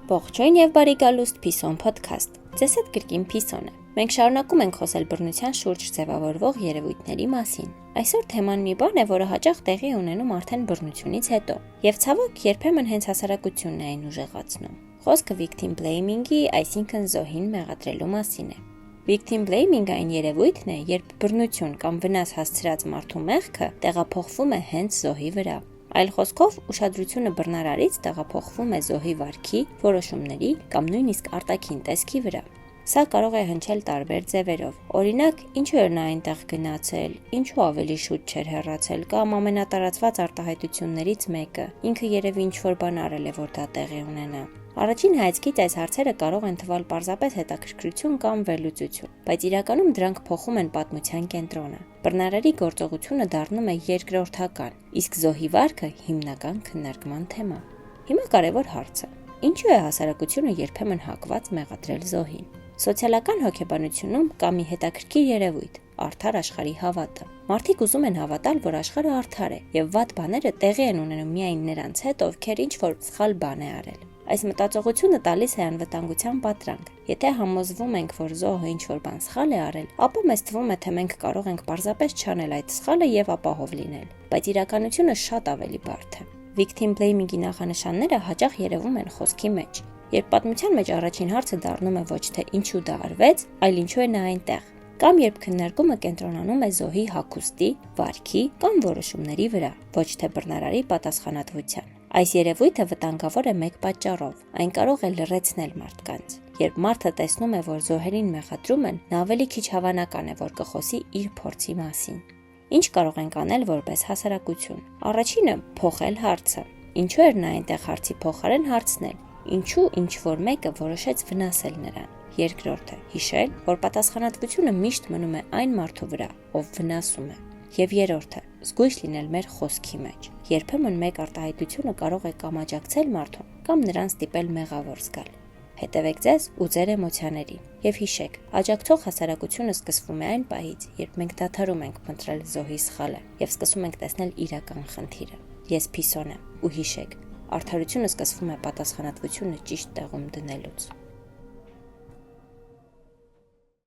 Ողջույն եւ բարի գալուստ Փիսոն Podcast։ Ձեզ հետ կրկին Փիսոն է։ Մենք շարունակում ենք խոսել բռնության շուրջ ձևավորվող երևույթների մասին։ Այսօր թեման մի բան է, որը հաճախ տեղի ունենում արդեն բռնությունից հետո, եւ ցավոք երբեմն հենց հասարակությունն է այն ուժեղացնում։ Խոսքը victim blaming-ի, այսինքն զոհին մեղադրելու մասին է։ Victim blaming այն երևույթն է, երբ բռնություն կամ վնաս հասցրած մարդու մեղքը տեղափոխվում է հենց զոհի վրա։ Այլ խոսքով, ուշադրությունը բռնարարից տեղափոխվում է զոհի վարքի, որոշումների կամ նույնիսկ արտաքին տեսքի վրա։ Սա կարող է հնչել տարբեր ձևերով։ Օրինակ, ինչու էր նա այնտեղ գնացել, ինչու ավելի շուտ չէր հեռացել, կամ ամենատարածված արտահայտություններից մեկը, ինքը երևի ինչ-որ բան արել է, որ դա տեղի ունենա։ Առաջին հայացքից այս հարցերը կարող են թվալ պարզապես հետաքրքրություն կամ վերլուծություն, բայց իրականում դրանք փոխում են պատմության կենտրոնը։ Բռնարարի գործողությունը դառնում է երկրորդական, իսկ զոհի վարքը հիմնական քննարկման թեմա։ Հիմա կարևոր հարցը. ինչու է հասարակությունը երբեմն հակված մեղադրել զոհին։ Սոցիալական հոգեբանությունում կա մի հետաքրքիր երևույթ՝ արդար աշխարհի հավատը։ Մարդիկ ուզում են հավատալ, որ աշխարհը արդար է, եւ վատ բաները տեղի են ունենում միայն նրանց հետ, ովքեր ինչ-որ սխալ բան է արել։ Այս մտածողությունը տալիս է անվտանգության պատրանք։ Եթե համոզվում ենք, որ զոհը ինչ-որ բան սխալ է արել, ապա մեզ թվում է, թե մենք կարող ենք պարզապես չանել այդ սխալը եւ ապահով լինել։ Բայց իրականությունը շատ ավելի բարդ է։ Victim blaming-ի նախանշանները հաճախ երևում են խոսքի մեջ։ Երբ պատմության մեջ առաջին հարցը դառնում է ոչ թե ինչու դա արվեց, այլ ինչու է նա այնտեղ, կամ երբ քննարկումը կենտրոնանում է զոհի հագուստի, վարքի կամ որոշումների վրա, ոչ թե բռնարարի պատասխանատվության։ Այս երևույթը վտանգավոր է մեկ պատճառով. այն կարող է լռեցնել մարդկանց։ Երբ մարդը տեսնում է, որ զոհերին մեղադրում են, նա ավելի քիչ հավանական է, որ կխոսի իր փորձի մասին։ Ինչ կարող ենք անել որպես հասարակություն։ Առաջինը՝ փոխել հարցը։ Ինչու էր նա այնտեղ հարցի փոխարեն հարցնել. ինչու ինչ-որ մեկը որոշեց վնասել նրան։ Երկրորդը՝ հիշել, որ պատասխանատվությունը միշտ մնում է այն մարդու վրա, ով վնասում է։ Եվ երրորդը՝ զգույշ լինել մեր խոսքի մեջ։ Երբեմն մեկ արտահայտությունը կարող է կամ աջակցել մարդուն, կամ նրան ստիպել մեղավոր զգալ։ Հետևեք ձեզ ու ձեր էմոցիաներին եւ հիշեք, աջակցող հասարակությունը սկսվում է այն պահից, երբ մենք դադարում ենք փնտրել զոհի սխալը եւ սկսում ենք տեսնել իրական խնդիրը։ Ես Փիսոն եմ ու հիշեք, արդարությունը սկսվում է պատասխանատվությունը ճիշտ տեղում դնելուց։